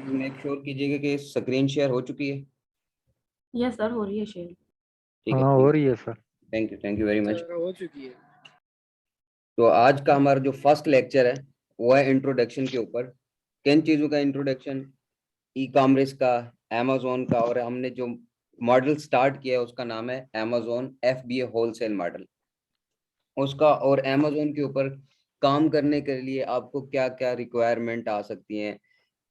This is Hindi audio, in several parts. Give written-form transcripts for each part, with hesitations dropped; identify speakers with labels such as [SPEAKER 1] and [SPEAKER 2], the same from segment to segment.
[SPEAKER 1] प्लीज मेक श्योर कीजिएगा कि स्क्रीन शेयर हो चुकी है।
[SPEAKER 2] यस सर, हो रही है शेयर।
[SPEAKER 1] ठीक है,
[SPEAKER 3] हाँ हो रही है sir.
[SPEAKER 1] Thank you very much.
[SPEAKER 4] हो चुकी है।
[SPEAKER 1] तो आज का हमारा जो फर्स्ट लेक्चर है वो है इंट्रोडक्शन के ऊपर। किन चीज़ों का इंट्रोडक्शन? ई कॉमर्स का, अमेजोन का, और हमने जो मॉडल स्टार्ट किया है उसका नाम है अमेजोन FBA होलसेल मॉडल उसका। और अमेजोन के ऊपर काम करने के लिए आपको क्या क्या रिक्वायरमेंट आ सकती हैं,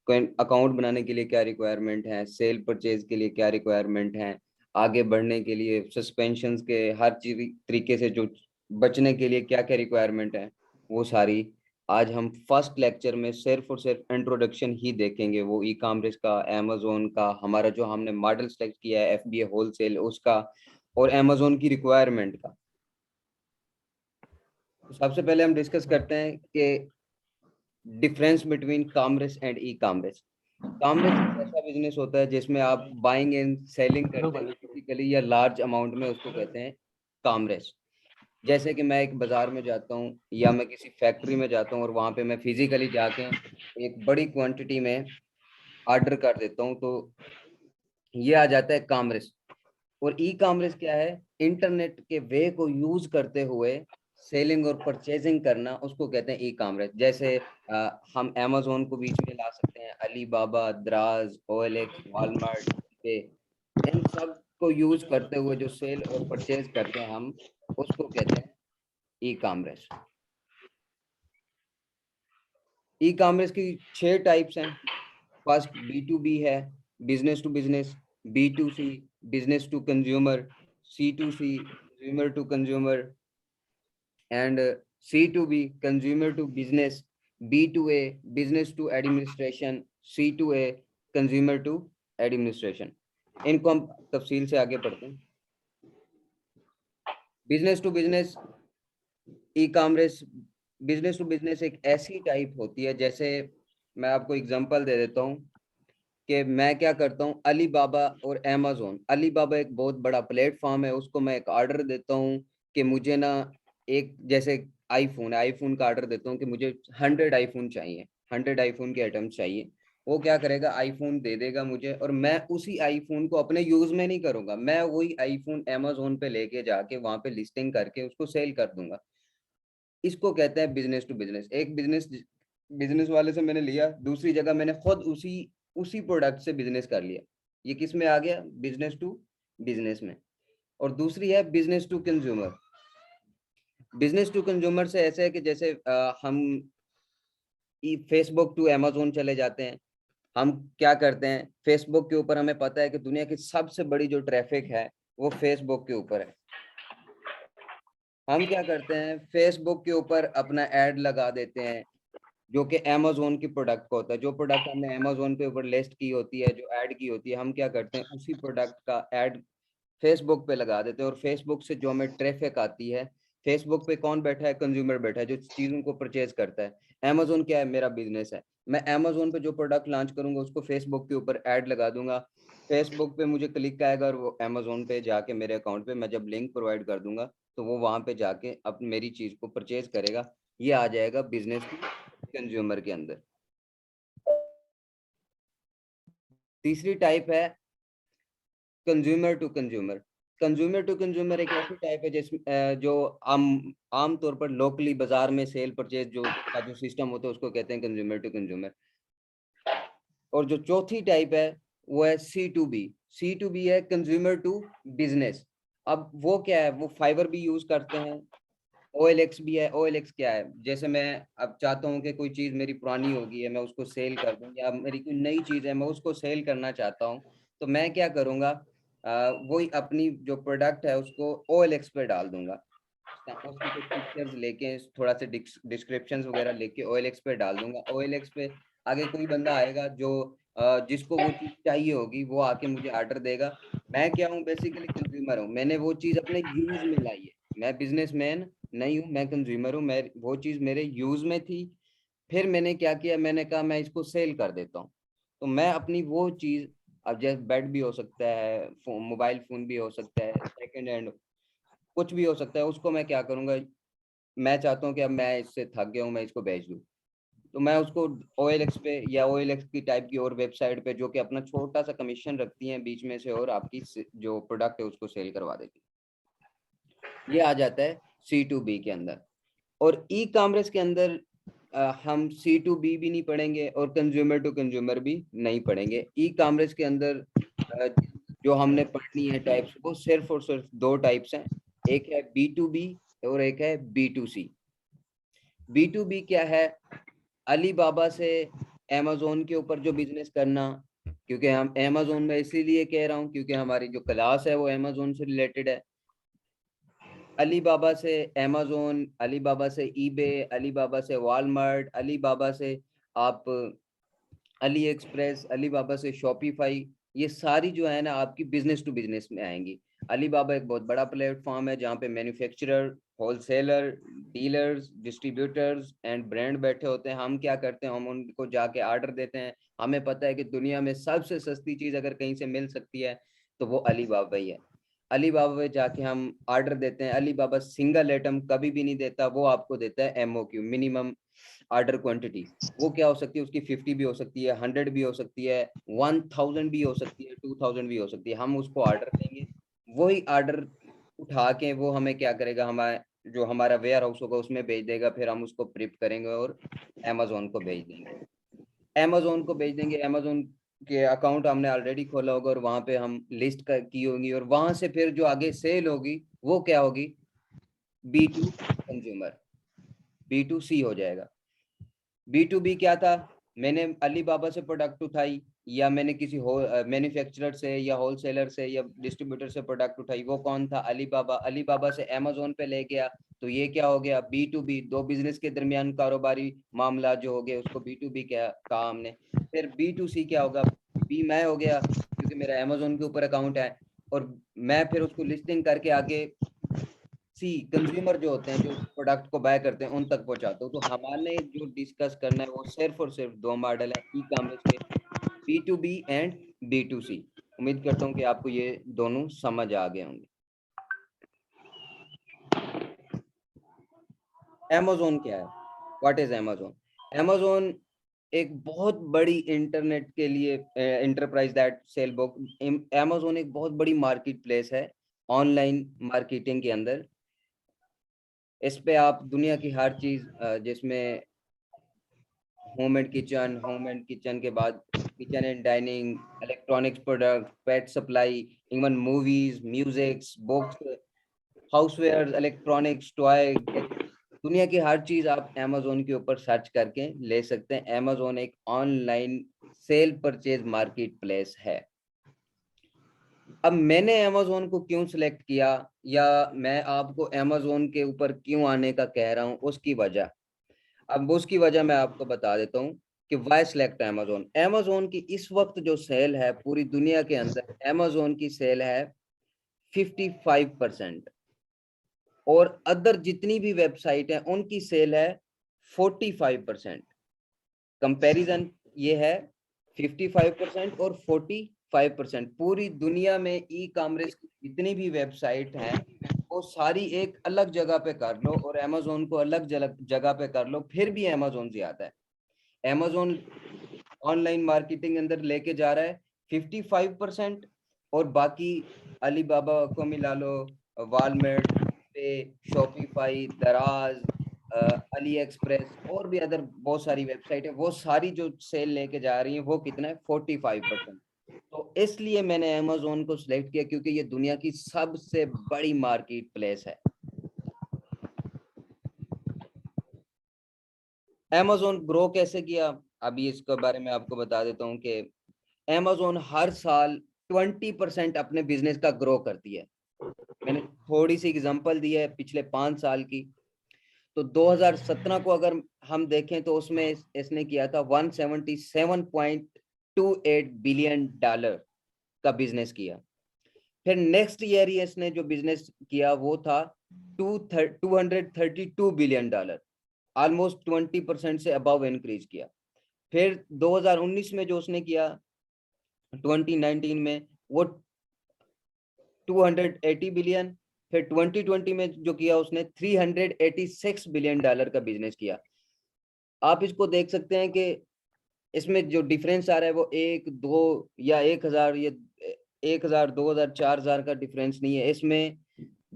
[SPEAKER 1] कोई अकाउंट बनाने के लिए क्या रिक्वायरमेंट है, सेल परचेज के लिए क्या रिक्वायरमेंट है, आगे बढ़ने के लिए सस्पेंशंस के हर चीज तरीके से जो बचने के लिए क्या क्या रिक्वायरमेंट है, वो सारी आज हम फर्स्ट लेक्चर में सिर्फ और सिर्फ इंट्रोडक्शन ही देखेंगे। वो ई कॉमर्स का, अमेजोन का, हमारा जो हमने मॉडल सेलेक्ट किया है FBA होलसेल उसका, और अमेजोन की रिक्वायरमेंट का। तो सबसे पहले हम डिस्कस करते हैं कि difference between commerce and e commerce. Commerce एक ऐसा बिजनेस होता है जिसमें आप बाइंग एंड सेलिंग करते हैं फिजिकली या लार्ज अमाउंट में, उसको कहते हैं कॉमर्स। जैसे कि मैं एक बाजार में जाता हूँ या मैं किसी फैक्ट्री में जाता हूँ और वहां पे मैं फिजिकली जाके एक बड़ी क्वांटिटी में ऑर्डर कर देता हूँ, तो ये आ जाता है कॉमर्स। और ई कॉमर्स क्या है? इंटरनेट के वे को यूज करते हुए सेलिंग और परचेजिंग करना, उसको कहते हैं ई कॉमर्स। जैसे हम अमेजोन को बीच में ला सकते हैं, अलीबाबा, द्राज, OLX, वॉलमार्ट पे, इन सब को यूज करते हुए जो सेल और परचेज करते हैं हम, उसको कहते हैं ई कॉमर्स। ई कॉमर्स की 6 टाइप्स हैं। फर्स्ट B2B है, business to business, B2C, business to consumer, C2C, consumer to consumer, and C2B, consumer to business, B2A, business to administration, C2A, consumer to administration. इनको हम तफसील से आगे पढ़ते हैं। Business to business e commerce, business to business एक ऐसी टाइप होती है, जैसे मैं आपको एग्जांपल दे देता हूँ कि मैं क्या करता हूँ, अलीबाबा और अमेजोन। अलीबाबा एक बहुत बड़ा प्लेटफॉर्म है, उसको मैं एक ऑर्डर देता हूँ कि मुझे ना, एक जैसे आईफोन है, आईफोन का ऑर्डर देता हूँ कि मुझे 100 आईफोन चाहिए, 100 आईफोन के आइटम चाहिए। वो क्या करेगा, आईफोन दे देगा मुझे, और मैं उसी आईफोन को अपने यूज में नहीं करूंगा, मैं वही आईफोन अमेजोन पे लेके जाके वहां पे लिस्टिंग करके उसको सेल कर दूंगा। इसको कहते हैं बिजनेस टू बिजनेस। एक बिजनेस बिजनेस वाले से मैंने लिया, दूसरी जगह मैंने खुद उसी उसी प्रोडक्ट से बिजनेस कर लिया। ये किस में आ गया? बिजनेस टू बिजनेस में। और दूसरी है business to consumer. Business to consumer से ऐसे है कि जैसे हम फेसबुक टू अमेजोन चले जाते हैं। हम क्या करते हैं, फेसबुक के ऊपर हमें पता है कि दुनिया की सबसे बड़ी जो ट्रैफिक है वो फेसबुक के ऊपर है। हम क्या करते हैं, फेसबुक के ऊपर अपना ऐड लगा देते हैं जो कि अमेजोन की प्रोडक्ट का होता है। जो प्रोडक्ट हमने अमेजोन पे ऊपर लिस्ट की होती है, जो ऐड की होती है, हम क्या करते हैं, उसी प्रोडक्ट का ऐड फेसबुक पे लगा देते हैं। और फेसबुक से जो हमें ट्रैफिक आती है, फेसबुक पे कौन बैठा है? कंज्यूमर बैठा है जो चीज़ों को परचेज करता है। अमेजोन क्या है? मेरा बिजनेस है। मैं अमेजोन पे जो प्रोडक्ट लॉन्च करूंगा उसको फेसबुक के ऊपर ऐड लगा दूंगा, फेसबुक पे मुझे क्लिक आएगा और वो अमेजोन पे जाके मेरे अकाउंट पे मैं जब लिंक प्रोवाइड कर दूंगा तो वो वहां पे जाके अब मेरी चीज को परचेज करेगा। ये आ जाएगा बिजनेस टू कंज्यूमर के अंदर। तीसरी टाइप है consumer to consumer. Consumer to consumer एक ऐसी टाइप है जिसमें जो आम तौर पर लोकली बाजार में सेल परचेज जो का जो सिस्टम होता है उसको कहते हैं कंज्यूमर टू कंज्यूमर। और जो चौथी टाइप है वो है C2B। C2B है कंज्यूमर टू बिजनेस। अब वो क्या है, वो फाइबर भी यूज करते हैं, OLX भी है। OLX क्या है, जैसे मैं अब चाहता हूँ कि कोई चीज़ मेरी पुरानी हो गई है मैं उसको सेल कर दूँ, या मेरी कोई नई चीज़ है मैं उसको सेल करना चाहता हूँ, तो मैं क्या करूँगा, वही अपनी जो प्रोडक्ट है उसको OLX पे डाल दूंगा। उसकी कुछ पिक्चर्स लेके, थोड़ा सा डिस्क्रिप्शंस वगैरह लेके OLX पे डाल दूंगा। OLX पे आगे कोई बंदा आएगा जो जिसको वो चीज़ चाहिए होगी, वो आके मुझे ऑर्डर देगा। मैं क्या हूँ, बेसिकली कंज्यूमर हूँ, मैंने वो चीज़ अपने यूज में लाई है। मैं बिजनेसमैन नहीं हूँ, मैं कंज्यूमर हूँ। मैं वो चीज़ मेरे यूज में थी, फिर मैंने क्या किया, मैंने कहा मैं इसको सेल कर देता हूँ। तो मैं अपनी वो चीज़, अब जैसे बेड भी हो सकता है, मोबाइल फोन भी हो सकता है, सेकंड हैंड कुछ भी हो सकता है, उसको मैं क्या करूँगा, मैं चाहता हूँ कि अब मैं इससे थक गया हूँ, मैं इसको बेच दूँ। तो मैं उसको OLX पे या OLX की टाइप की और वेबसाइट पे, जो कि अपना छोटा सा कमीशन रखती हैं बीच में से, और आपकी जो प्रोडक्ट है उसको सेल करवा देती है। ये आ जाता है C2B के अंदर। और ई कॉमर्स के अंदर हम C2B भी नहीं पढ़ेंगे और कंज्यूमर टू कंज्यूमर भी नहीं पढ़ेंगे। ई कॉमर्स के अंदर जो हमने पढ़नी है टाइप्स, वो सिर्फ और सिर्फ दो टाइप्स हैं। एक है B2B और एक है B2C। B2B क्या है? अली बाबा से अमेजोन के ऊपर जो बिजनेस करना, क्योंकि हम अमेजोन में इसीलिए कह रहा हूँ क्योंकि हमारी जो क्लास है वो अमेजोन से रिलेटेड है। अली बाबा से अमेजोन, अली बाबा से ईबे, अली बाबा से वॉलमार्ट, अली बाबा से आप अली एक्सप्रेस, अली बाबा से शॉपिफाई, ये सारी जो है ना आपकी बिजनेस टू बिजनेस में आएंगी। अली बाबा एक बहुत बड़ा प्लेटफॉर्म है जहाँ पे manufacturer, wholesaler, dealers, distributors and brand बैठे होते हैं। हम क्या करते हैं, हम उनको जाके ऑर्डर देते हैं। हमें पता है कि दुनिया में सबसे सस्ती चीज अगर कहीं से मिल सकती है तो वो अली बाबा ही है। अली बाबा में जाके हम ऑर्डर देते हैं। अली बाबा सिंगल आइटम कभी भी नहीं देता, वो आपको देता है MOQ, मिनिमम ऑर्डर क्वांटिटी। वो क्या हो सकती है उसकी? 50 भी हो सकती है, 100 भी हो सकती है, 1000 भी हो सकती है, 2000 भी हो सकती है। हम उसको ऑर्डर देंगे, वही ऑर्डर उठा के वो हमें क्या करेगा, हमारे जो हमारा वेयर हाउस होगा उसमें भेज देगा। फिर हम उसको प्रिप करेंगे और अमेजोन को भेज देंगे। अमेजोन को भेज देंगे, अमेजोन के अकाउंट हमने ऑलरेडी खोला होगा और वहां पे हम लिस्ट की होगी, और वहां से फिर जो आगे सेल होगी वो क्या होगी? B2 कंज्यूमर, B2C हो जाएगा। B2B क्या था? मैंने अली बाबा से प्रोडक्ट उठाई, या मैंने किसी मैन्युफैक्चरर से या होलसेलर से या डिस्ट्रीब्यूटर से प्रोडक्ट उठाई। वो कौन था? अली बाबा। अली बाबा से अमेजोन पे ले गया, तो ये क्या हो गया? B2B, दो बिजनेस के दरमियान कारोबारी मामला जो हो गया उसको B2B क्या कहा हमने। फिर B2C क्या होगा? बी मैं हो गया क्योंकि मेरा अमेजोन के ऊपर अकाउंट है, और मैं फिर उसको लिस्टिंग करके आगे सी कंज्यूमर जो होते हैं, जो प्रोडक्ट को बाय करते हैं, उन तक पहुंचाते हो। तो हमारे जो डिस्कस करना है वो सिर्फ और सिर्फ दो मॉडल है ई कॉमर्स के, B2B एंड B2C। उम्मीद करता हूँ कि आपको ये दोनों समझ आ गए होंगे। Amazon क्या है? What is Amazon? Amazon एक बहुत बड़ी इंटरनेट के लिए enterprise that cell book. Amazon एक बहुत बड़ी मार्केट प्लेस है ऑनलाइन मार्केटिंग के अंदर। इस पे आप दुनिया की हर चीज जिसमें होम एंड किचन के बाद kitchen and dining, electronics product, pet supply, even movies, musics, books, houseware, electronics, toy, दुनिया की हर चीज आप Amazon के ऊपर सर्च करके ले सकते हैं। Amazon एक online sale purchase market place है। अब मैंने Amazon को क्यों सिलेक्ट किया, या मैं आपको Amazon के ऊपर क्यों आने का कह रहा हूँ, उसकी वजह, अब उसकी वजह मैं आपको बता देता हूँ कि वाई सिलेक्ट Amazon। Amazon की इस वक्त जो सेल है पूरी दुनिया के अंदर, Amazon की सेल है 55%, और अदर जितनी भी वेबसाइट है उनकी सेल है 45%। कंपैरिजन ये है 55% और 45%। पूरी दुनिया में ई कॉमर्स की जितनी भी वेबसाइट हैं वो सारी एक अलग जगह पे कर लो और Amazon को अलग जगह पे कर लो, फिर भी Amazon ज्यादा है। Amazon ऑनलाइन मार्केटिंग अंदर लेके जा रहा है 55%, और बाकी अलीबाबा को मिला लो, वालमार्ट पे, शॉपिफाई, दराज, अली एक्सप्रेस और भी अदर बहुत सारी वेबसाइट है, वो सारी जो सेल लेके जा रही है वो कितना है? 45%। तो इसलिए मैंने अमेजोन को सिलेक्ट किया क्योंकि ये दुनिया की सबसे बड़ी मार्केट प्लेस है। अमेजोन ग्रो कैसे किया, अभी इसके बारे में आपको बता देता हूँ कि Amazon हर साल 20% अपने बिजनेस का ग्रो करती है। मैंने थोड़ी सी एग्जांपल दी है पिछले 5 साल की। तो 2017 को अगर हम देखें तो उसमें इसने किया था 177.28 बिलियन डॉलर का बिजनेस किया। फिर नेक्स्ट ईयर ही इसने जो बिजनेस किया वो था 232 बिलियन डॉलर, ऑलमोस्ट 20% से अबव इंक्रीज किया। फिर 2019 में जो उसने किया 2019 में वो 280 बिलियन। फिर 2020 में जो किया उसने 386 बिलियन डॉलर का बिजनेस किया। आप इसको देख सकते हैं कि इसमें जो डिफरेंस आ रहा है वो 1 2 या 1000 या 1000 2000 4000 का डिफरेंस नहीं है, इसमें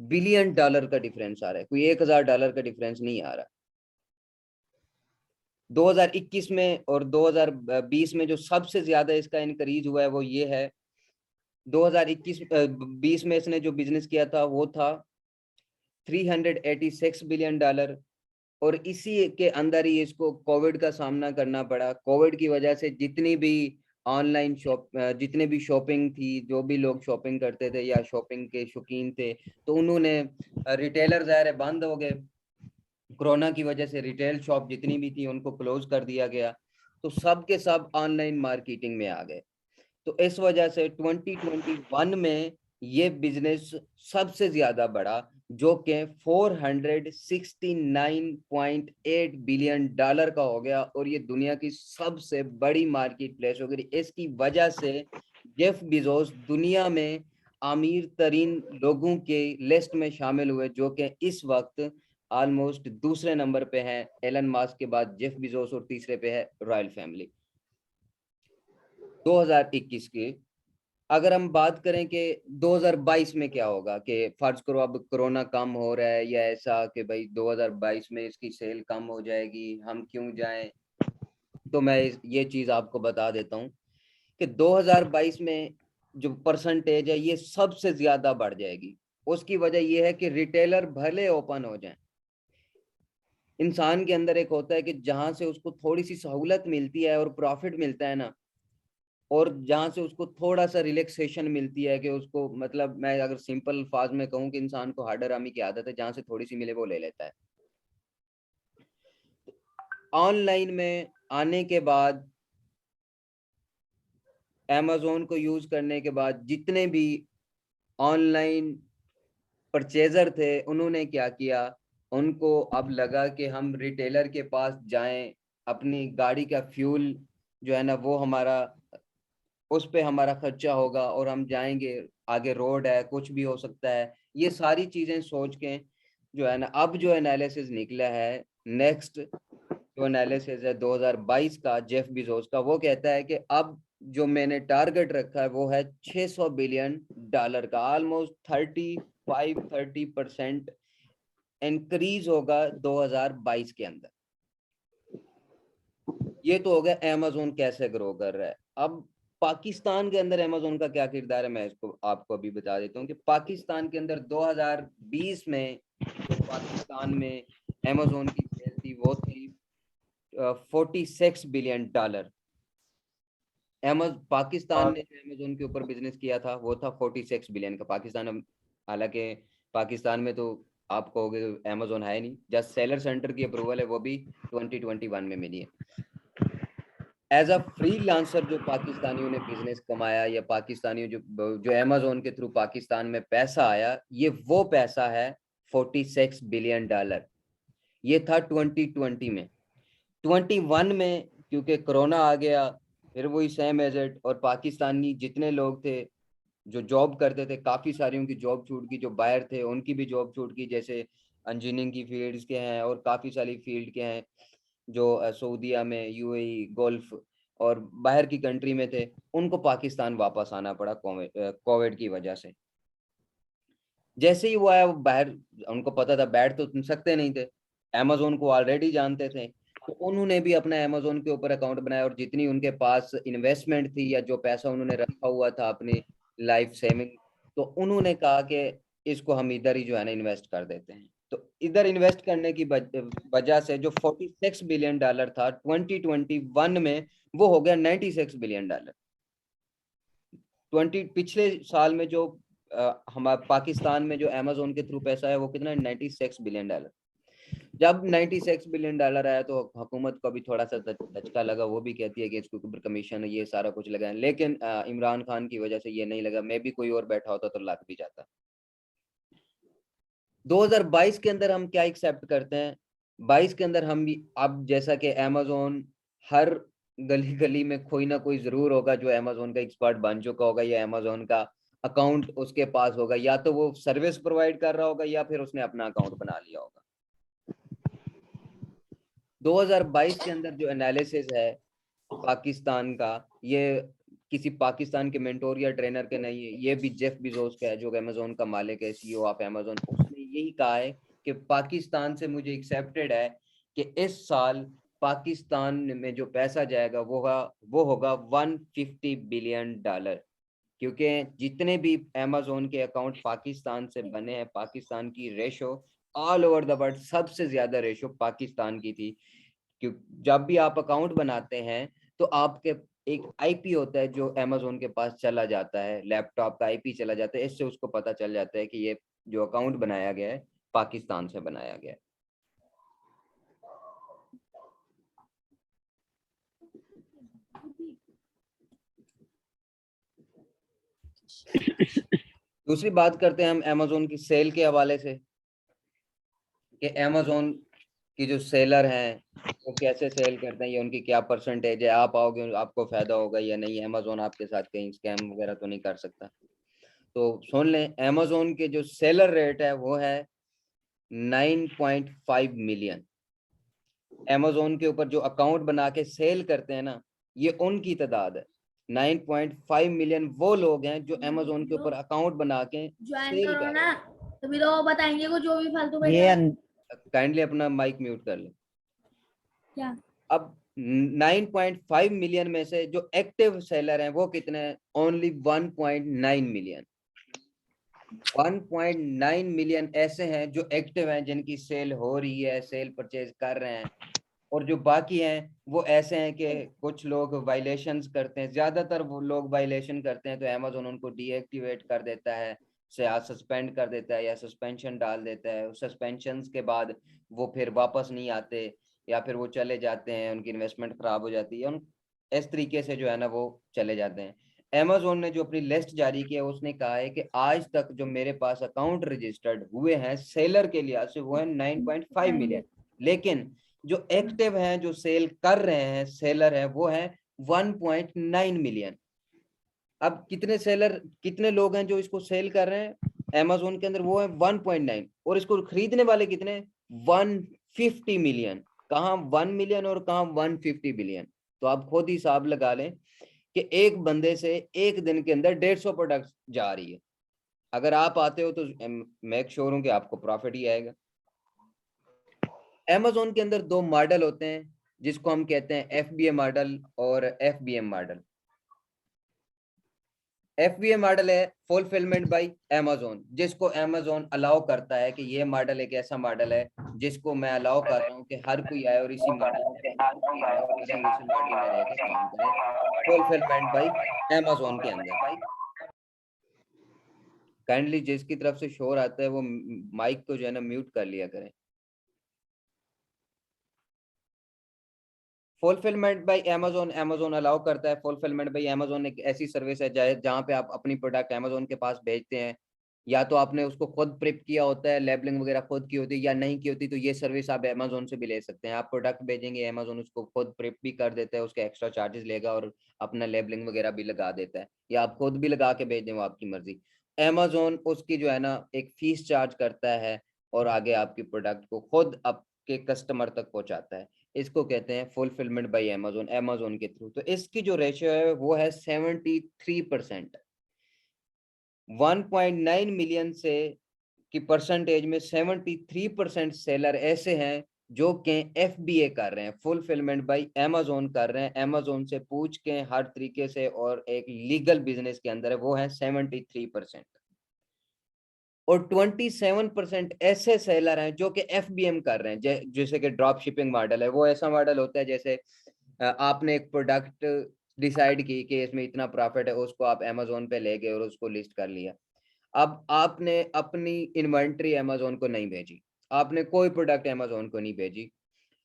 [SPEAKER 1] बिलियन डॉलर का डिफरेंस आ रहा है, कोई $1000 का डिफरेंस नहीं आ रहा। 2021 में और 2020 में जो सबसे ज्यादा इसका इंक्रीज हुआ है वो ये है, 2021-20 में इसने जो बिजनेस किया था वो था $386 बिलियन, और इसी के अंदर ही इसको कोविड का सामना करना पड़ा। कोविड की वजह से जितनी भी ऑनलाइन जितने भी शॉपिंग थी, जो भी लोग शॉपिंग करते थे या शॉपिंग के शौकीन थे, तो उन्होंने रिटेलर ज़ाहिर है बंद हो गए, कोरोना की वजह से रिटेल शॉप जितनी भी थी उनको क्लोज कर दिया गया, तो सब के सब ऑनलाइन मार्केटिंग में आ गए। तो इस वजह से 2021 में ये बिजनेस सबसे ज्यादा बढ़ा, जो कि $469.8 बिलियन का हो गया, और ये दुनिया की सबसे बड़ी मार्केट प्लेस हो गई। इसकी वजह से जेफ बेजोस दुनिया में अमीर तरीन लोगों के लिस्ट में शामिल हुए, जो कि इस वक्त ऑलमोस्ट दूसरे नंबर पे है एलन मास्क के बाद जेफ बेजोस, और तीसरे पे है रॉयल फैमिली 2021 की। अगर हम बात करें कि 2022 में क्या होगा, कि फर्ज करो अब कोरोना कम हो रहा है या ऐसा कि भाई 2022 में इसकी सेल कम हो जाएगी, हम क्यों जाएं, तो मैं ये चीज आपको बता देता हूं कि 2022 में जो परसेंटेज है ये सबसे ज्यादा बढ़ जाएगी। उसकी वजह ये है कि रिटेलर भले ओपन हो जाएं, इंसान के अंदर एक होता है कि जहां से उसको थोड़ी सी सहूलत मिलती है और प्रॉफिट मिलता है ना, और जहां से उसको थोड़ा सा रिलैक्सेशन मिलती है, कि उसको मतलब मैं अगर सिंपल अल्फाज में कहूँ कि इंसान को हाडरामी की आदत है, जहां से थोड़ी सी मिले वो ले लेता है। ऑनलाइन में आने के बाद, अमेजोन को यूज करने के बाद, जितने भी ऑनलाइन परचेजर थे उन्होंने क्या किया, उनको अब लगा कि हम रिटेलर के पास जाएं, अपनी गाड़ी का फ्यूल जो है ना वो हमारा, उस पे हमारा खर्चा होगा और हम जाएंगे, आगे रोड है कुछ भी हो सकता है, ये सारी चीजें सोच के जो है ना अब जो एनालिसिस निकला है, नेक्स्ट जो एनालिसिस है 2022 का जेफ बेजोस का, वो कहता है कि अब जो मैंने टारगेट रखा है वो है $600 बिलियन का, ऑलमोस्ट 35-30% इंक्रीज होगा 2022 के अंदर। ये तो हो गया अमेजोन कैसे ग्रो कर रहा है। अब पाकिस्तान के अंदर अमेजोन का क्या किरदार है, मैं इसको आपको अभी बता देता हूँ कि पाकिस्तान के अंदर 2020 में जो पाकिस्तान में अमेजोन की सेल थी वो थी $46 बिलियन। पाकिस्तान
[SPEAKER 3] और
[SPEAKER 1] ने जो अमेजोन के ऊपर बिजनेस किया था वो था 46 बिलियन का। पाकिस्तान, हालांकि पाकिस्तान में तो आप कहोगे अमेजोन है नहीं, जस्ट सेलर सेंटर की अप्रूवल है, वो भी 2021 में मिली है। एज अ फ्रीलांसर जो पाकिस्तानियों ने बिजनेस कमाया, या पाकिस्तानियों जो अमेजोन के थ्रू पाकिस्तान में पैसा आया, ये वो पैसा है $46 बिलियन। ये था 2020 में। 21 में क्योंकि कोरोना आ गया, फिर वही सेम एज इट, और पाकिस्तानी जितने लोग थे जो जॉब करते थे, काफी सारी उनकी जॉब छूट गई, जो बाहर थे उनकी भी जॉब छूट गई, जैसे इंजीनियरिंग की फील्ड्स के हैं और काफी सारी फील्ड के हैं जो सऊदीया में, यूएई, गल्फ और बाहर की कंट्री में थे, उनको पाकिस्तान वापस आना पड़ा कोविड की वजह से। जैसे ही वो आया, वो बाहर, उनको पता था बैठ तो सकते नहीं थे, अमेजोन को ऑलरेडी जानते थे, तो उन्होंने भी अपना अमेजोन के ऊपर अकाउंट बनाया, और जितनी उनके पास इन्वेस्टमेंट थी या जो पैसा उन्होंने रखा हुआ था अपनी लाइफ सेविंग, तो उन्होंने कहा कि इसको हम इधर ही जो है ना इन्वेस्ट कर देते हैं। तो इधर इन्वेस्ट करने की वजह से जो $46 बिलियन था 2021 में, वो हो गया $96 बिलियन। पिछले साल में जो हमारे पाकिस्तान में जो अमेजोन के थ्रू पैसा है वो कितना, $96 बिलियन। जब $96 बिलियन आया तो हुकूमत को भी थोड़ा सा धचका लगा, वो भी कहती है कि इसके ऊपर कमीशन ये सारा कुछ लगा है, लेकिन इमरान खान की वजह से ये नहीं लगा। मैं भी कोई और बैठा होता तो लग भी जाता। 2022 के अंदर हम क्या एक्सेप्ट करते हैं, 22 के अंदर हम भी, अब जैसा कि अमेजोन हर गली गली में कोई ना कोई जरूर होगा जो अमेजोन का एक्सपर्ट बन चुका होगा, या अमेजोन का अकाउंट उसके पास होगा, या तो वो सर्विस प्रोवाइड कर रहा होगा या फिर उसने अपना अकाउंट बना लिया होगा। 2022 के अंदर जो एनालिसिस है पाकिस्तान का, ये किसी पाकिस्तान के मेंटोर या ट्रेनर के नहीं है, ये भी जेफ बेजोस का है जो अमेजोन का मालिक है, सीईओ ऑफ अमेजोन। उसने यही कहा है कि पाकिस्तान से मुझे एक्सेप्टेड है कि इस साल पाकिस्तान में जो पैसा जाएगा वो होगा $150 बिलियन, क्योंकि जितने भी अमेजोन के अकाउंट पाकिस्तान से बने हैं, पाकिस्तान की ratio all over the world सबसे ज्यादा रेशो पाकिस्तान की थी। क्यों, जब भी आप अकाउंट बनाते हैं तो आपके एक आईपी होता है जो अमेजोन के पास चला जाता है, लैपटॉप का आईपी चला जाता है, इससे उसको पता चल जाता है कि ये जो अकाउंट बनाया गया है पाकिस्तान से बनाया गया है। दूसरी बात करते हैं हम अमेजोन की सेल के हवाले से, कि अमेजोन की जो सेलर हैं वो कैसे सेल करते हैं, ये उनकी क्या परसेंटेज है, आप आओगे आपको फायदा होगा या नहीं, अमेजोन आपके साथ कहीं स्कैम वगैरह तो नहीं कर सकता। तो सुन लें, अमेजोन के जो सेलर रेट है वो है 9.5 मिलियन। अमेजोन के ऊपर जो अकाउंट बना के सेल करते हैं ना, ये उनकी तादाद है। 9.5 मिलियन वो लोग हैं जो अमेजोन के ऊपर अकाउंट बना के
[SPEAKER 2] ज्वाइन
[SPEAKER 1] सेल
[SPEAKER 2] करो
[SPEAKER 1] कर रहे
[SPEAKER 2] ना,
[SPEAKER 1] हैं।
[SPEAKER 2] तभी तो वो बताएंगे को जो भी फालतू
[SPEAKER 3] ये
[SPEAKER 1] काइंडली अपना माइक म्यूट कर ले।
[SPEAKER 2] क्या
[SPEAKER 1] अब 9.5 मिलियन में से जो एक्टिव सेलर हैं वो कितने हैं? Only 1.9 million. 1.9 मिलियन ऐसे हैं जो एक्टिव हैं, जिनकी सेल हो रही है, सेल परचेज कर रहे हैं। और जो बाकी हैं वो ऐसे हैं कि कुछ लोग वायलेशंस करते हैं, ज्यादातर वो लोग वायलेशन करते हैं तो अमेजोन उनको डीएक्टिवेट कर देता है, या सस्पेंड कर देता है, या सस्पेंशन डाल देता है। सस्पेंशन के बाद वो फिर वापस नहीं आते, या फिर वो चले जाते हैं, उनकी इन्वेस्टमेंट खराब हो जाती है, उन इस तरीके से जो है ना वो चले जाते हैं। अमेजोन ने जो अपनी लिस्ट जारी की है उसने कहा है कि आज तक जो मेरे पास अकाउंट रजिस्टर्ड हुए हैं सेलर के लिहाज से वो है 9.5 मिलियन, लेकिन जो एक्टिव हैं, जो सेल कर रहे हैं सेलर हैं, वो है 1.9 मिलियन। अब कितने लोग हैं जो इसको सेल कर रहे हैं अमेजोन के अंदर, वो है 1.9, और इसको खरीदने वाले कितने? 150 मिलियन। कहाँ 1 मिलियन और कहाँ 150 बिलियन। तो आप खुद ही हिसाब लगा लें कि एक बंदे से एक दिन के अंदर 150 प्रोडक्ट जा रही है। अगर आप आते हो तो मैं श्योर हूं कि आपको प्रॉफिट ही आएगा। अमेजोन के अंदर दो मॉडल होते हैं जिसको हम कहते हैं एफबीए मॉडल और एफबीएम मॉडल। एफबीए मॉडल है फुलफिलमेंट बाय अमेजोन, जिसको अमेजोन अलाउ करता है कि ये मॉडल एक ऐसा मॉडल है जिसको मैं अलाउ कर रहा हूँ कि हर कोई आए और इसी मॉडल में काम करे और इसी मॉडल में रह के काम करे, फुलफिलमेंट बाय अमेजोन के अंदर। काइंडली जिसकी तरफ से शोर आता है वो माइक को जो है ना म्यूट कर लिया करें। Fulfilment bye Amazon, Amazon allow करता है। फुलफिलमेंट बाय अमेजोन एक ऐसी सर्विस है जहाँ पे आप अपनी प्रोडक्ट अमेजोन के पास भेजते हैं, या तो आपने उसको खुद प्रिप किया होता है, लेबलिंग वगैरह खुद की होती है, या नहीं की होती, तो ये सर्विस आप अमेजोन से भी ले सकते हैं। आप प्रोडक्ट भेजेंगे, अमेजोन उसको खुद प्रिप भी कर देता है, उसके एक्स्ट्रा चार्जेस लेगा और अपना लेबलिंग वगैरह भी लगा देता है, या आप खुद भी लगा के भेज दें, वो आपकी मर्जी। अमेजोन उसकी जो है ना एक फीस चार्ज करता है और आगे आपकी प्रोडक्ट को खुद आपके कस्टमर तक पहुंचाता है। इसको कहते हैं फुलफिलमेंट बाय अमेजोन, अमेजोन के थ्रू। तो इसकी जो रेशियो है वो है 73%। 1.9 मिलियन से की परसेंटेज में 73% सेलर ऐसे हैं जो कि एफबीए कर रहे हैं, फुलफिलमेंट बाय अमेजोन कर रहे हैं, अमेजोन से पूछ के हर तरीके से, और एक लीगल बिजनेस के अंदर है, वो है 73%। और 27% ऐसे सेलर हैं जो कि एफबीएम कर रहे हैं, जैसे कि ड्रॉप शिपिंग मॉडल है। वो ऐसा मॉडल होता है जैसे आपने एक प्रोडक्ट डिसाइड की कि इसमें इतना प्रॉफिट है, उसको आप अमेजोन पे ले गए और उसको लिस्ट कर लिया। अब आपने अपनी इन्वेंट्री अमेजोन को नहीं भेजी, आपने कोई प्रोडक्ट अमेजोन को नहीं भेजी,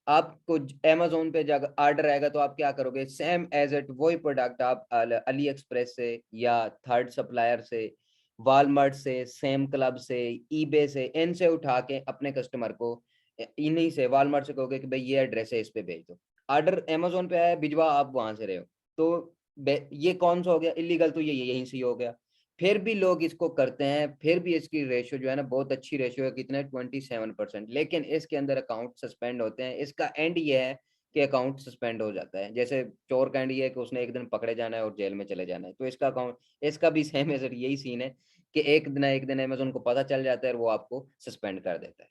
[SPEAKER 1] आपको अमेजोन पे जब ऑर्डर आएगा तो आप क्या करोगे? सेम एज इट वही प्रोडक्ट आप अली एक्सप्रेस से या थर्ड सप्लायर से, वॉलमार्ट से, सेम क्लब से, ईबे से, इनसे उठा के अपने कस्टमर को, इन्हीं से वॉलमार्ट से कहोगे कि भाई ये एड्रेस है, इस पे भेज दो। ऑर्डर अमेजोन पे आया, भिजवा आप वहां से रहे हो, तो ये कौन सा हो गया? इलीगल तो ये यहीं से ही हो गया। फिर भी लोग इसको करते हैं, फिर भी इसकी रेशियो जो है ना बहुत अच्छी रेशियो है, कितने 27%। लेकिन इसके अंदर अकाउंट सस्पेंड होते हैं। इसका एंड ये है कि अकाउंट सस्पेंड हो जाता है। जैसे चोर का एंड ये है कि उसने एक दिन पकड़े जाना है और जेल में चले जाना है, तो इसका अकाउंट, इसका भी सेम है सर, यही सीन है कि एक दिन अमेज़न को पता चल जाता है और वो आपको सस्पेंड कर देता है।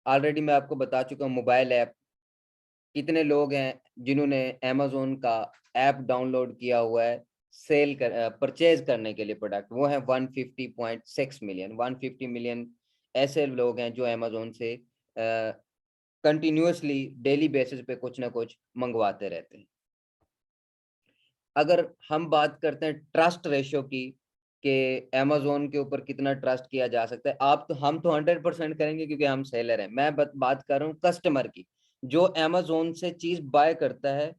[SPEAKER 1] ऑलरेडी मैं आपको बता चुका हूँ मोबाइल ऐप, कितने लोग हैं जिन्होंने अमेज़न का ऐप डाउनलोड किया हुआ है परचेज करने के लिए प्रोडक्ट, वो है 150.6 मिलियन। 150 मिलियन ऐसे लोग हैं जो अमेज़न से कंटिन्यूअसली डेली बेसिस पे कुछ ना कुछ मंगवाते रहते हैं। अगर हम बात करते हैं ट्रस्ट रेशियो की कि अमेज़न के ऊपर कितना ट्रस्ट किया जा सकता है, हम तो 100% करेंगे क्योंकि हम सेलर हैं। मैं बात कर रहा हूँ कस्टमर की, जो अमेज़न से चीज़ बाय करता है,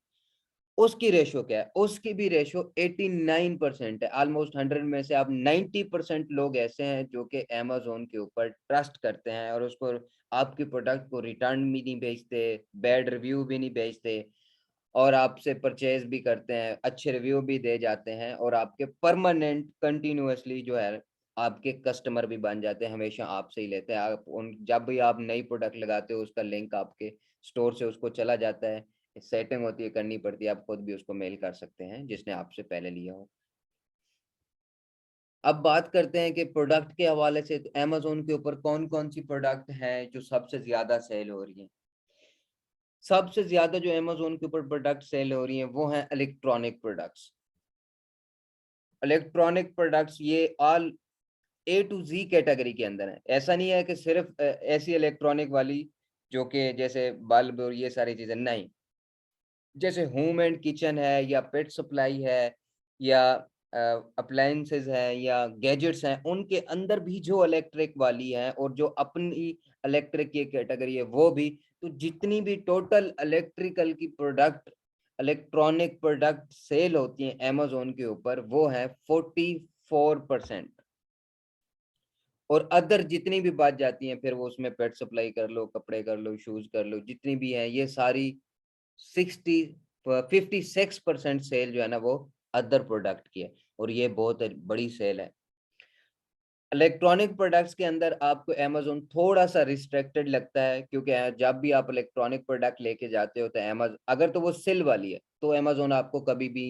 [SPEAKER 1] उसकी रेशियो क्या है? उसकी भी रेशियो 89% है। ऑलमोस्ट 100 में से आप 90% लोग ऐसे हैं जो कि अमेज़न के ऊपर ट्रस्ट करते हैं और उसको, आपके प्रोडक्ट को रिटर्न भी नहीं भेजते, बैड रिव्यू भी नहीं भेजते और आपसे परचेज़ भी करते हैं, अच्छे रिव्यू भी दे जाते हैं और आपके परमानेंट कंटिन्यूअसली जो है आपके कस्टमर भी बन जाते हैं, हमेशा आपसे ही लेते हैं। आप उन जब भी आप नई प्रोडक्ट लगाते हो उसका लिंक आपके स्टोर से उसको चला जाता है। सेटिंग होती है, करनी पड़ती है, आप खुद भी उसको मेल कर सकते हैं जिसने आपसे पहले लिया हो। अब बात करते हैं कि प्रोडक्ट के हवाले से तो अमेज़न के ऊपर कौन-कौन सी प्रोडक्ट हैं जो सबसे ज़्यादा सेल हो रही हैं। सबसे ज़्यादा जो अमेज़न के ऊपर प्रोडक्ट सेल हो रही हैं वो हैं इलेक्ट्रॉनिक प्रोडक्ट्स। इलेक्ट्रॉनिक प्रोडक्ट्स ये all A to Z category के अंदर है। ऐसा नहीं है कि सिर्फ़ ऐसी इलेक्ट्रॉनिक वाली जो कि जैसे बल्ब और ये सारी चीज़ें, नहीं। जैसे होम एंड किचन है या पेट सप्लाई है या अप्लायंसेस है या गैजेट्स हैं, उनके अंदर भी जो इलेक्ट्रिक वाली है और जो अपनी इलेक्ट्रिक की कैटेगरी है वो भी, तो जितनी भी टोटल इलेक्ट्रिकल की प्रोडक्ट, इलेक्ट्रॉनिक प्रोडक्ट सेल होती हैं अमेज़न के ऊपर वो है 44%। और अदर जितनी भी बात जाती हैं फिर वो उसमें पेट सप्लाई कर लो, कपड़े कर लो, शूज़ कर लो, जितनी भी हैं ये सारी 60 56% सेल जो है ना वो अदर प्रोडक्ट की है और ये बहुत बड़ी सेल है। इलेक्ट्रॉनिक प्रोडक्ट्स के अंदर आपको अमेज़न थोड़ा-सा रिस्ट्रिक्टेड लगता है क्योंकि जब भी आप इलेक्ट्रॉनिक प्रोडक्ट लेके जाते हो तो अगर तो वो सेल वाली है, तो अमेज़न आपको कभी भी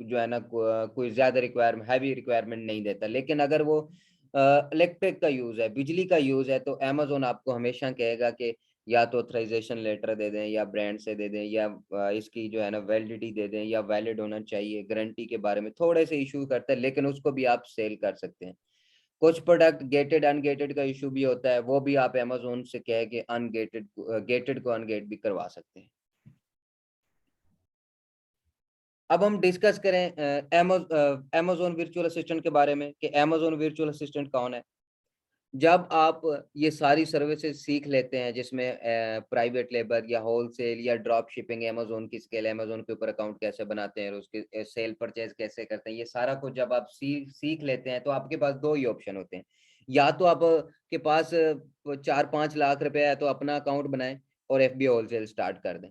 [SPEAKER 1] जो है ना कोई ज़्यादा हैवी रिक्वायरमेंट नहीं देता। लेकिन अगर वो इलेक्ट्रिक का यूज़ है, बिजली का यूज़ है, तो अमेज़न आपको हमेशा कहेगा कि या तो ऑथराइज़ेशन लेटर दे दें या ब्रांड से दे दें या इसकी जो है ना वैलिडिटी दे दें या वैलिड होना चाहिए, गारंटी के बारे में थोड़े से इश्यू करता है, लेकिन उसको भी आप सेल कर सकते हैं। कुछ प्रोडक्ट गेटेड अनगेटेड का इश्यू भी होता है, वो भी आप अमेज़न से कह के गेटेड को अनगेट भी करवा सकते हैं। अब हम डिस्कस करें अमेज़न वर्चुअल असिस्टेंट के बारे में कि अमेज़न वर्चुअल असिस्टेंट कौन है? जब आप ये सारी सर्विसेज़ सीख लेते हैं जिसमें प्राइवेट लेबर या होलसेल या ड्रॉप शिपिंग, अमेज़न की स्केल, अमेज़न के ऊपर अकाउंट कैसे बनाते हैं और उसके सेल परचेज़ कैसे करते हैं, ये सारा कुछ जब आप सीख लेते हैं तो आपके पास 2 ही ऑप्शन होते हैं। या तो आप के पास 4-5 लाख रुपए है तो अपना अकाउंट बनाएँ और एफबीओ होलसेल स्टार्ट कर दें।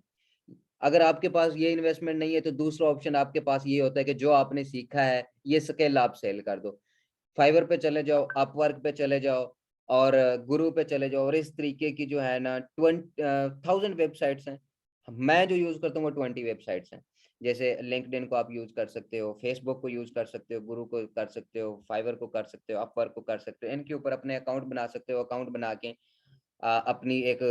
[SPEAKER 1] अगर आपके पास ये इन्वेस्टमेंट नहीं है तो दूसरा ऑप्शन आपके पास ये होता है कि जो आपने सीखा है, ये स्किल आप सेल कर दो। फाइवर पे चले जाओ, अपवर्क पे चले जाओ और गुरु पे चले जाओ और इस तरीके की जो है ना 1000 वेबसाइट्स हैं। मैं जो यूज़ करता हूँ वो 20 वेबसाइट्स हैं। जैसे लिंक्डइन को आप यूज़ कर सकते हो, फेसबुक को यूज़ कर सकते हो, गुरु को कर सकते हो, फाइवर को कर सकते हो, अपवर्क को कर सकते हो। इनके ऊपर अपने अकाउंट बना सकते हो। अकाउंट बना के अपनी एक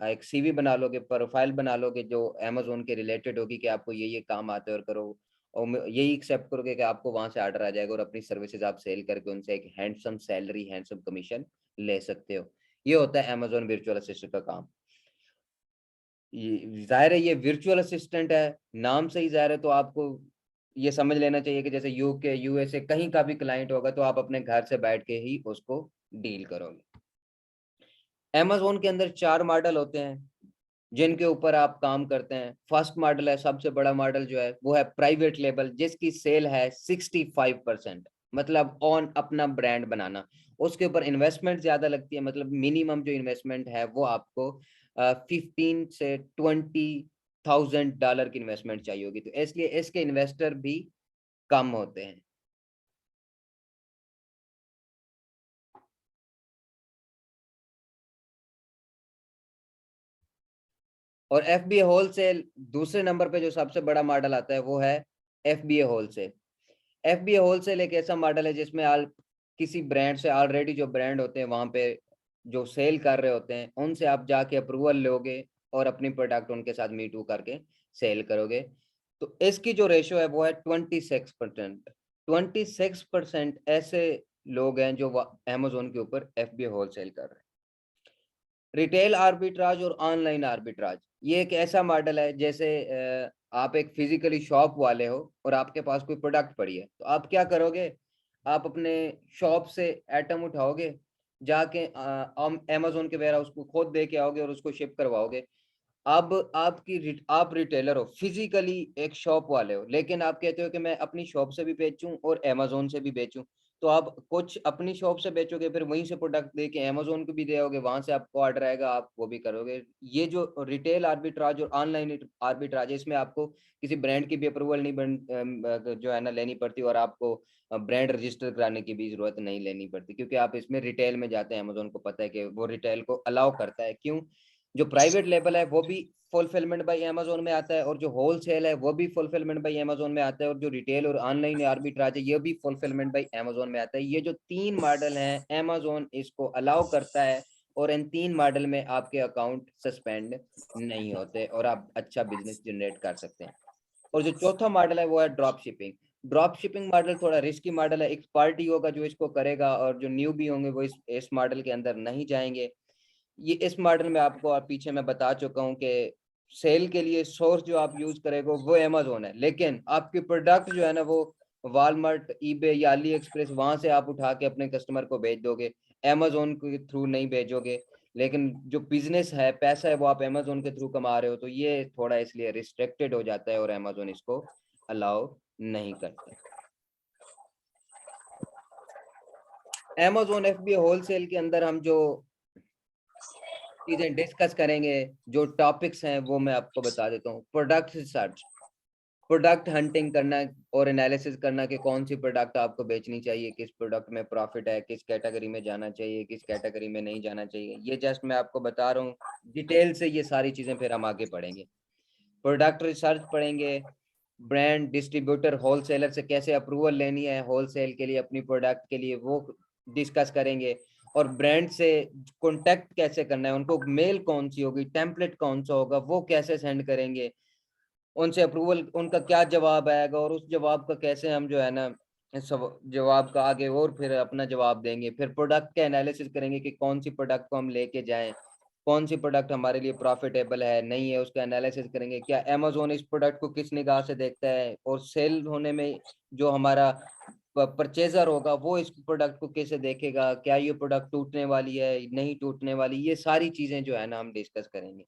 [SPEAKER 1] एक सीवी बना लोगे, प्रोफाइल बना लोगे जो अमेज़न के रिलेटेड होगी कि आपको ये काम आता है और करो। और यही एक्सेप्ट करोगे कि आपको वहाँ से ऑर्डर आ जाएगा और अपनी सर्विसेज़ आप सेल करके उनसे एक हैंडसम सैलरी, हैंडसम कमीशन ले सकते हो। ये होता है अमेज़न वर्चुअल असिस्टेंट का काम। ये ज़ाहिर है ये वर्चुअल असिस्टेंट है, नाम से ही ज़ाहिर है तो आपको ये समझ लेना चाहिए कि जैसे यूके, यूएसए कहीं का भी क्लाइंट होगा तो आप अपने घर से बैठ के ही उसको डील करोगे। अमेज़न के अंदर 4 मॉडल होते हैं, जिनके ऊपर आप काम करते हैं। फर्स्ट मॉडल है, सबसे बड़ा मॉडल जो है, वो है प्राइवेट लेबल जिसकी सेल है 65%, मतलब ऑन अपना ब्रांड बनाना। उसके ऊपर इन्वेस्टमेंट ज़्यादा लगती है, मतलब मिनिमम जो इन्वेस्टमेंट है वो आपको 15 से $20,000 की इन्वेस्टमेंट चाहिए होगी। तो इसलिए इसके इन्वेस्टर भी कम होते हैं। और FBA होलसेल दूसरे नंबर पे जो सबसे बड़ा मॉडल आता है वो है FBA होलसेल। FBA होलसेल एक ऐसा मॉडल है जिसमें आप किसी ब्रांड से ऑलरेडी जो ब्रांड होते हैं वहां पे जो सेल कर रहे होते हैं उनसे आप जाके अप्रूवल लोगे और अपनी प्रोडक्ट उनके साथ मी टू करके सेल करोगे। तो इसकी जो रेशो है वो है 26%। 26% ऐसे लोग हैं जो अमेजोन के ऊपर FBA होलसेल कर रहे हैं। रिटेल आर्बिट्राज और ऑनलाइन आर्बिट्राज ये एक ऐसा मॉडल है जैसे आप एक फिजिकली शॉप वाले हो और आपके पास कोई प्रोडक्ट पड़ी है तो आप क्या करोगे, आप अपने शॉप से आइटम उठाओगे, जाके अमेजोन के वेयर हाउस को खुद दे के आओगे और उसको शिप करवाओगे। अब आप रिटेलर हो, फिजिकली एक शॉप वाले हो, लेकिन आप कहते हो कि मैं अपनी शॉप से भी बेचूं और अमेजोन से भी बेचूं। तो आप कुछ अपनी शॉप से बेचोगे, फिर वहीं से प्रोडक्ट देके अमेजोन को भी दे आओगे, वहां से आपको ऑर्डर आएगा, आप वो भी करोगे। ये जो रिटेल आर्बिट्राज और ऑनलाइन आर्बिट्राज है, इसमें आपको किसी ब्रांड की भी अप्रूवल नहीं जो है ना लेनी पड़ती, और आपको ब्रांड रजिस्टर कराने की भी जरूरत नहीं लेनी पड़ती, क्योंकि आप इसमें रिटेल में जाते हैं। अमेजोन को पता है कि वो रिटेल को अलाउ करता है। क्यों? जो प्राइवेट लेबल है वो भी फुलफिलमेंट बाय अमेजोन में आता है, और जो होलसेल है वो भी फुलफिलमेंट बाय अमेजोन में आता है, और जो रिटेल और ऑनलाइन आर्बिट्राज है ये भी फुलफिलमेंट बाय अमेजोन में आता है। ये जो 3 मॉडल हैं अमेजोन इसको अलाउ करता है, और इन 3 मॉडल में आपके अकाउंट सस्पेंड नहीं होते और आप अच्छा बिजनेस जनरेट कर सकते हैं। और जो चौथा मॉडल है वो है drop shipping. Drop shipping model थोड़ा रिस्की मॉडल है, एक पार्टी होगा जो इसको करेगा, और जो न्यू भी होंगे वो इस मॉडल के अंदर नहीं जाएंगे। ये इस मॉडल में आपको पीछे मैं बता चुका हूँ कि सेल के लिए सोर्स जो आप यूज करेंगे वो अमेजोन है, लेकिन आपकी प्रोडक्ट जो है ना वो वॉलमार्ट, ईबे या अली एक्सप्रेस वहां से आप उठा के अपने कस्टमर को भेज दोगे, अमेजोन के थ्रू नहीं भेजोगे। लेकिन जो बिजनेस है, पैसा है, वो आप अमेजोन के थ्रू कमा रहे हो, तो ये थोड़ा इसलिए रिस्ट्रिक्टेड हो जाता है और अमेजोन इसको अलाउ नहीं करते। अमेजोन FBA होलसेल के अंदर हम जो चीजें डिस्कस करेंगे, जो टॉपिक्स हैं वो मैं आपको बता देता हूँ। प्रोडक्ट रिसर्च, प्रोडक्ट हंटिंग करना और एनालिसिस करना कि कौन सी प्रोडक्ट आपको बेचनी चाहिए, किस प्रोडक्ट में प्रॉफिट है, किस कैटेगरी में जाना चाहिए, किस कैटेगरी में नहीं जाना चाहिए। ये जस्ट मैं आपको बता रहा हूँ, डिटेल से ये सारी चीजें फिर हम आगे पढ़ेंगे। प्रोडक्ट रिसर्च पढ़ेंगे, ब्रांड, डिस्ट्रीब्यूटर, होलसेलर से कैसे अप्रूवल लेनी है होलसेल के लिए अपनी प्रोडक्ट के लिए, वो डिस्कस करेंगे। और ब्रांड से कांटेक्ट कैसे करना है, उनको मेल कौन सी होगी, टेम्पलेट कौन सा होगा, वो कैसे सेंड करेंगे, उनसे अप्रूवल, उनका क्या जवाब आएगा, और उस जवाब का कैसे हम जो है ना सब जवाब का आगे और फिर अपना जवाब देंगे। फिर प्रोडक्ट का एनालिसिस करेंगे कि कौन सी प्रोडक्ट को हम लेके जाएं, कौन सी प्रोडक्ट हमारे लिए प्रॉफिटेबल है नहीं है, उसका एनालिसिस करेंगे। क्या अमेजोन इस प्रोडक्ट को किस निगाह से देखता है, और सेल होने में जो हमारा परचेजर होगा वो इस प्रोडक्ट को कैसे देखेगा, क्या ये प्रोडक्ट टूटने वाली है नहीं टूटने वाली, ये सारी चीजें जो है ना हम डिस्कस करेंगे।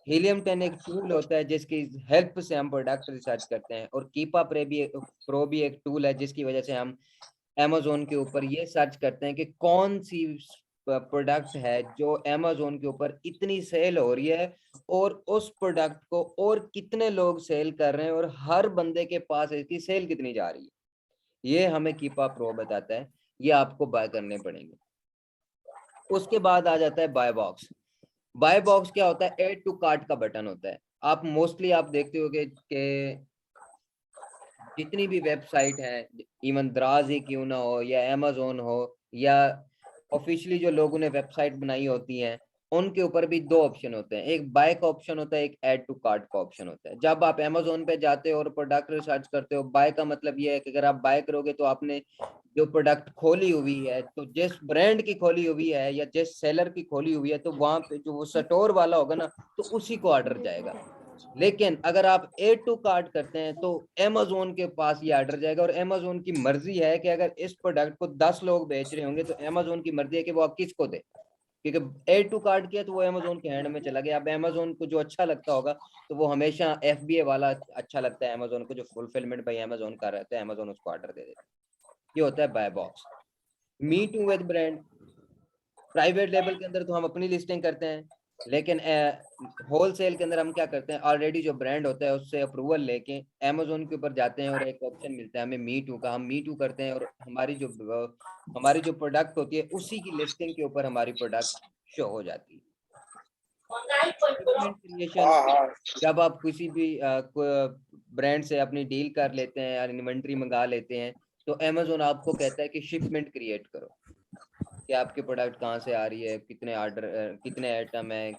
[SPEAKER 1] हीलियम 10 एक टूल होता है जिसकी हेल्प से हम प्रोडक्ट रिसर्च करते हैं, और कीपा प्रो भी एक टूल है जिसकी वजह से हम अमेजोन के ऊपर ये सर्च करते हैं कि कौन सी प्रोडक्ट है जो अमेजोन के ऊपर इतनी सेल हो रही है, और उस प्रोडक्ट को और कितने लोग सेल कर रहे हैं, और हर बंदे के पास इसकी सेल कितनी जा रही है। ये हमें कीपा प्रो बताता है, ये आपको बाय करने पड़ेंगे। उसके बाद आ जाता है बाय बॉक्स। बाय बॉक्स क्या होता है? एड टू कार्ट का बटन होता है। आप मोस्टली आप देखते होगे कि जितनी भी वेबसाइट है, इवन दराज ही क्यों ना हो या अमेजोन हो, या ऑफिशियली जो लोगों ने वेबसाइट बनाई होती हैं, उनके ऊपर भी 2 ऑप्शन होते हैं, एक बाय का ऑप्शन होता है, एक ऐड टू कार्ट का ऑप्शन होता है। जब आप अमेजोन पे जाते हो और प्रोडक्ट रिसर्च करते हो, बाय का मतलब ये है कि अगर आप बाय करोगे तो आपने जो प्रोडक्ट खोली हुई है, तो जिस ब्रांड की खोली हुई है या जिस सेलर की खोली हुई है, तो वहां पे जो वो स्टोर वाला होगा ना, तो उसी को ऑर्डर जाएगा। लेकिन अगर आप एड टू कार्ट करते हैं तो अमेजोन के पास ये ऑर्डर जाएगा, और अमेजोन की मर्जी है कि अगर इस प्रोडक्ट को 10 लोग बेच रहे होंगे तो अमेजोन की मर्जी है कि वो आप किसको दे, क्योंकि एड टू कार्ट किया तो वो अमेजोन के हैंड में चला गया। अब अमेजोन को जो अच्छा लगता होगा, तो वो हमेशा FBA वाला अच्छा लगता है अमेजोन को, जो फुलफिलमेंट भाई अमेजोन का रहता है, अमेजोन उसको ऑर्डर दे देता है। ये होता है buy box. Me too with brand, private label के अंदर तो हम अपनी लिस्टिंग करते हैं, लेकिन होलसेल के अंदर हम क्या करते हैं, ऑलरेडी जो ब्रांड होता है उससे अप्रूवल लेके अमेजोन के ऊपर जाते हैं और एक ऑप्शन मिलता है हमें मी टू का, हम मी टू करते हैं और हमारी जो प्रोडक्ट होती है उसी की लिस्टिंग के ऊपर हमारी प्रोडक्ट शो हो जाती है। शिपमेंट क्रिएशन, जब आप किसी भी ब्रांड से अपनी डील कर लेते हैं या इन्वेंट्री मंगा लेते हैं तो अमेजोन आपको कहता है कि शिपमेंट क्रिएट करो, कि आपकी प्रोडक्ट कहाँ से आ रही है, कितने ऑर्डर, कितने आइटम है,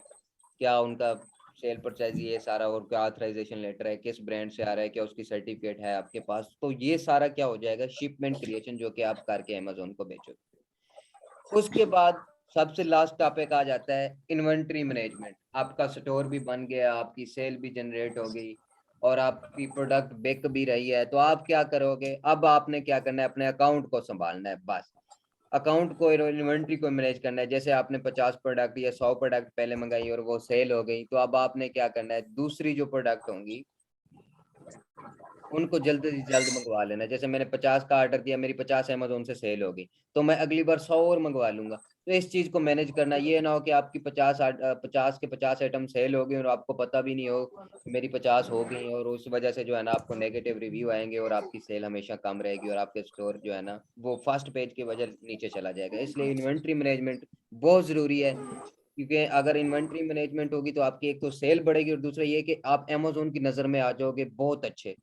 [SPEAKER 1] क्या उनका सेल परचेज, ये सारा, और क्या ऑथराइजेशन लेटर है, किस ब्रांड से आ रहा है, क्या उसकी सर्टिफिकेट है आपके पास, तो ये सारा क्या हो जाएगा, शिपमेंट क्रिएशन, जो कि आप करके अमेजोन को बेचोगे। उसके बाद सबसे लास्ट टॉपिक आ जाता है इन्वेंट्री मैनेजमेंट। आपका स्टोर भी बन गया, आपकी सेल भी जनरेट हो गई और आपकी प्रोडक्ट बिक भी रही है, तो आप क्या करोगे, अब आपने क्या करना है, अपने अकाउंट को संभालना है बस। अकाउंट को, इन्वेंट्री को मैनेज करना है। जैसे आपने 50 प्रोडक्ट या 100 प्रोडक्ट पहले मंगाई और वो सेल हो गई, तो अब आपने क्या करना है, दूसरी जो प्रोडक्ट होंगी उनको जल्द से जल्द मंगवा लेना। जैसे मैंने 50 का ऑर्डर दिया, मेरी 50 अमेजोन से सेल हो गई, तो मैं अगली बार 100 और मंगवा लूंगा। तो इस चीज को मैनेज करना, ये ना हो कि आपकी 50 के 50 आइटम सेल हो गई और आपको पता भी नहीं हो कि मेरी 50 हो गई, और उस वजह से जो है ना आपको नेगेटिव रिव्यू आएंगे और आपकी सेल हमेशा कम रहेगी और आपके स्टोर जो है ना वो फर्स्ट पेज की वजह नीचे चला जाएगा। इसलिए इन्वेंट्री मैनेजमेंट बहुत जरूरी है, क्योंकि अगर इन्वेंट्री मैनेजमेंट होगी तो आपकी एक तो सेल बढ़ेगी और दूसरा ये कि आप अमेजोन की नजर में आ जाओगे बहुत अच्छे।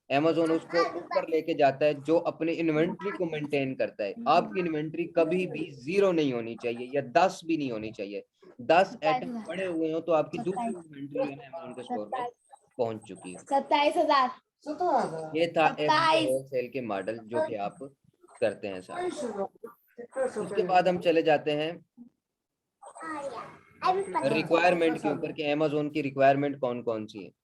[SPEAKER 1] अमेजोन उसको ऊपर लेके जाता है जो अपनी इन्वेंट्री को मेंटेन करता है। आपकी इन्वेंट्री कभी भी 0 नहीं होनी चाहिए या 10 भी नहीं होनी चाहिए। 10 आइटम पड़े हुए हो तो आपकी दूसरी इन्वेंट्री जो है ना अमेजोन के स्टोर में पहुंच चुकी है।
[SPEAKER 2] 27,000।
[SPEAKER 1] ये था FBA
[SPEAKER 2] 27।
[SPEAKER 1] होलसेल के मॉडल जो कि आप करते हैं सारे। उसके बाद हम चले जाते हैं रिक्वायरमेंट के ऊपर कि अमेजोन की रिक्वायरमेंट कौन कौन सी है।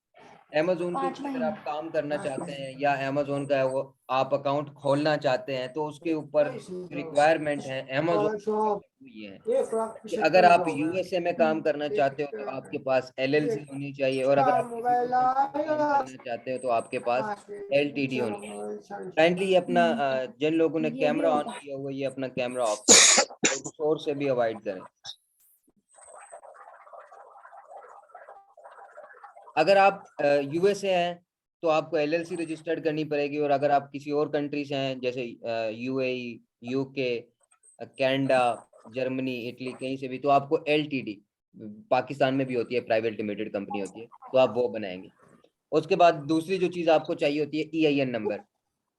[SPEAKER 1] अमेजोन के
[SPEAKER 2] 5
[SPEAKER 1] ऊपर अगर
[SPEAKER 2] महीने।
[SPEAKER 1] आप काम करना चाहते हैं या अमेजोन का वो आप अकाउंट खोलना चाहते हैं तो उसके ऊपर रिक्वायरमेंट है अमेजोन, ये है कि अगर आप यूएसए में काम करना चाहते हो तो आपके पास LLC होनी चाहिए, और अगर आप किसी और कंट्री में काम करना चाहते हो तो आपके पास LTD होनी चाहिए। काइंडली ये अपना जिन लोगों ने
[SPEAKER 2] ये भी
[SPEAKER 1] कैमरा ऑन
[SPEAKER 2] होगा।
[SPEAKER 1] किया हुआ है, ये अपना कैमरा ऑफ करें और शोर से भी अवॉइड करें। अगर आप यूएसए हैं तो आपको LLC रजिस्टर्ड करनी पड़ेगी, और अगर आप किसी और कंट्री से हैं जैसे UAE, UK, Canada, Germany, Italy, कहीं से भी, तो आपको LTD, पाकिस्तान में भी होती है, प्राइवेट लिमिटेड कंपनी होती है, तो आप वो बनाएंगे। उसके बाद दूसरी जो चीज़ आपको चाहिए होती है EIN नंबर,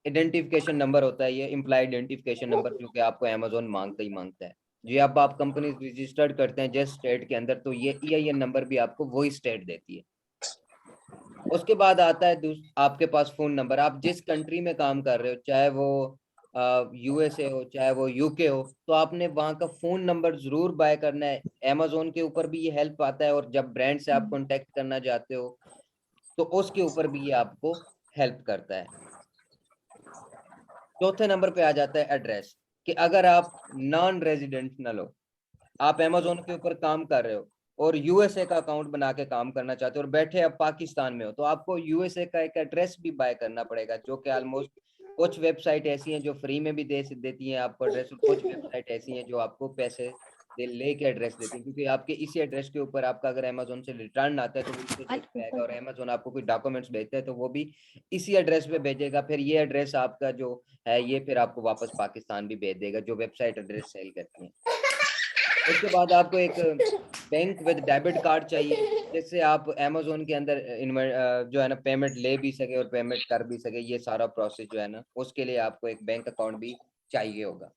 [SPEAKER 1] आइडेंटिफिकेशन नंबर होता है, ये एम्प्लॉय आइडेंटिफिकेशन नंबर, जो कि आपको अमेजोन मांगता ही मांगता है। जो आप कंपनी रजिस्टर्ड करते हैं जिस स्टेट के अंदर, तो ये EIN नंबर भी आपको वही स्टेट देती है। उसके बाद आता है आपके पास फोन नंबर। आप जिस कंट्री में काम कर रहे हो, चाहे वो USA हो चाहे वो UK हो, तो आपने वहाँ का फोन नंबर जरूर बाय करना है। अमेजोन के ऊपर भी ये हेल्प आता है, और जब ब्रांड से आप कांटेक्ट करना चाहते हो तो उसके ऊपर भी ये आपको हेल्प करता है। चौथे नंबर पे आ जाता है एड्रेस, कि अगर आप नॉन रेजिडेंशनल हो, आप अमेजोन के ऊपर काम कर रहे हो और यूएसए का अकाउंट बना के काम करना चाहते हो और बैठे अब पाकिस्तान में हो, तो आपको यूएसए का एक एड्रेस भी बाय करना पड़ेगा, जो कि ऑलमोस्ट कुछ वेबसाइट ऐसी हैं जो फ्री में भी देती हैं आपको एड्रेस, और कुछ वेबसाइट ऐसी हैं जो आपको पैसे दे लेके एड्रेस देती हैं, क्योंकि आपके इसी एड्रेस के ऊपर आपका अगर अमेजोन से रिटर्न आता है तो वो इसे देखते आएगा, और अमेजोन आपको कोई डॉक्यूमेंट्स भेजता है तो वो भी इसी एड्रेस पे भेजेगा। फिर ये एड्रेस आपका जो है ये फिर आपको वापस पाकिस्तान भी भेज देगा, जो वेबसाइट एड्रेस सेल करती है। उसके बाद आपको एक बैंक विद डेबिट कार्ड चाहिए, जिससे आप अमेजोन के अंदर जो है ना पेमेंट ले भी सके और पेमेंट कर भी सके। ये सारा प्रोसेस जो है ना उसके लिए आपको एक बैंक अकाउंट भी चाहिए होगा।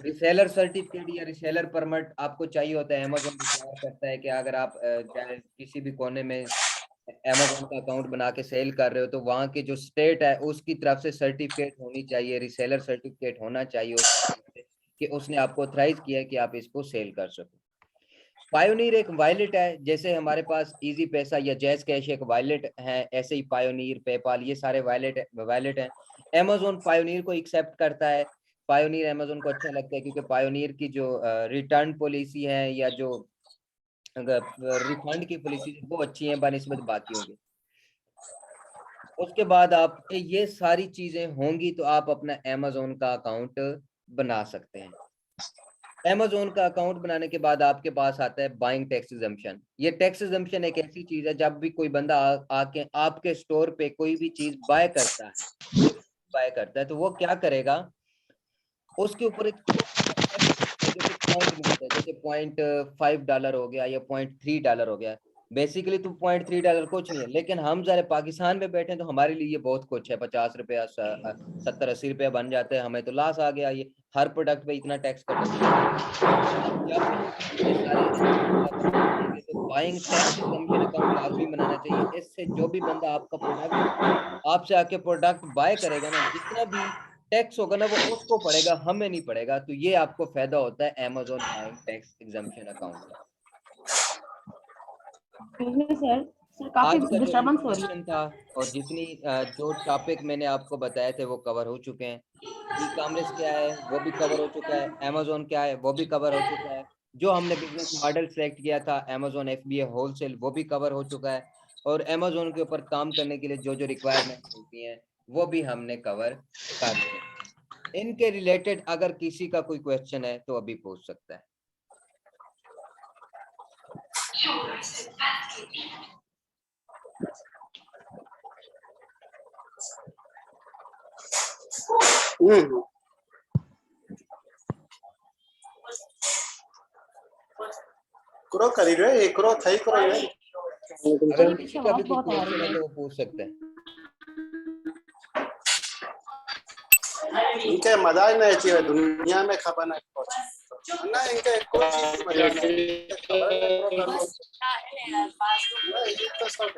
[SPEAKER 1] रिसेलर सर्टिफिकेट या रिसेलर परमिट आपको चाहिए होता है। अमेजोन रिक्वायर करता है कि अगर आप किसी भी कोने में अमेजोन का अकाउंट बना के सेल कर रहे हो तो वहाँ की जो स्टेट है उसकी तरफ से सर्टिफिकेट होनी चाहिए, रिसेलर सर्टिफिकेट होना चाहिए उसकी तरफ से, कि उसने आपको ऑथराइज किया है कि आप इसको सेल कर सको। पायोनीर एक वॉलेट है, जैसे हमारे पास इजी पैसा या जैज कैश एक वॉलेट है, ऐसे ही पायोनीर, पेपाल, ये सारे वॉलेट हैं। अमेजोन पायोनीर को एक्सेप्ट करता है। पायोनीर अमेजोन को अच्छा लगता है क्योंकि पायोनीर की जो रिटर्न पॉलिसी है या जो रिफंड की पॉलिसी वो अच्छी है बनिस्बत बाकियों की। उसके बाद आप ये सारी चीजें होंगी तो आप अपना अमेजोन का अकाउंट बना सकते हैं। Amazon का अकाउंट बनाने के बाद आपके पास आता है बाइंग टैक्स एग्जम्पशन। ये टैक्स एग्जम्पशन एक ऐसी चीज है, जब भी कोई बंदा आके आपके स्टोर पे कोई भी चीज बाय करता है तो वो क्या करेगा, उसके ऊपर एक जैसे पॉइंट मिलता है, जैसे $0.5 हो गया या $0.3 हो गया। बेसिकली तो $0.3 कुछ नहीं है, लेकिन हम जरा पाकिस्तान में बैठे हैं तो हमारे लिए ये बहुत कुछ है। 50 रुपया 70-80 रुपया बन जाते हैं, हमें तो लॉस आ गया। ये हर प्रोडक्ट पे इतना टैक्स कटेगा। अब जब भी ये सारे अकाउंट बनेंगे तो बाइंग टैक्स एग्जम्पशन अकाउंट लाजमी बनाना चाहिए। इससे जो भी बंदा आपका प्रोडक्ट आपसे आके प्रोडक्ट बाय करेगा ना, जितना भी टैक्स होगा ना वो उसको पड़ेगा, हमें नहीं पड़ेगा। तो ये आपको फायदा होता है Amazon buying tax exemption account का।
[SPEAKER 2] सर सर काफी
[SPEAKER 1] आज का जो
[SPEAKER 2] डिस्टरबेंस हो रही है।
[SPEAKER 1] इंट्रोडक्शन था और जितनी जो टॉपिक मैंने आपको बताए थे वो कवर हो चुके हैं। ई कॉमर्स क्या है वो भी कवर हो चुका है, Amazon क्या है वो भी कवर हो चुका है। जो हमने बिजनेस मॉडल सेलेक्ट किया था Amazon FBA होलसेल, वो भी कवर हो चुका है। और Amazon के ऊपर काम करने के लिए जो जो रिक्वायरमेंट होती हैं वो भी हमने कवर कर लिया। इनके रिलेटेड अगर किसी का कोई क्वेश्चन है तो अभी पूछ सकता है।
[SPEAKER 3] करो करी रहे एक करो थाई करो ये
[SPEAKER 1] अगर किसी का भी कोई क्वेश्चन है तो वो पूछ सकते हैं।
[SPEAKER 3] इनके मजा ही नहीं चाहिए दुनिया में खबर नहीं कुछ ना इनके कोई चीज मजा नहीं खबर नहीं करो ये तो सब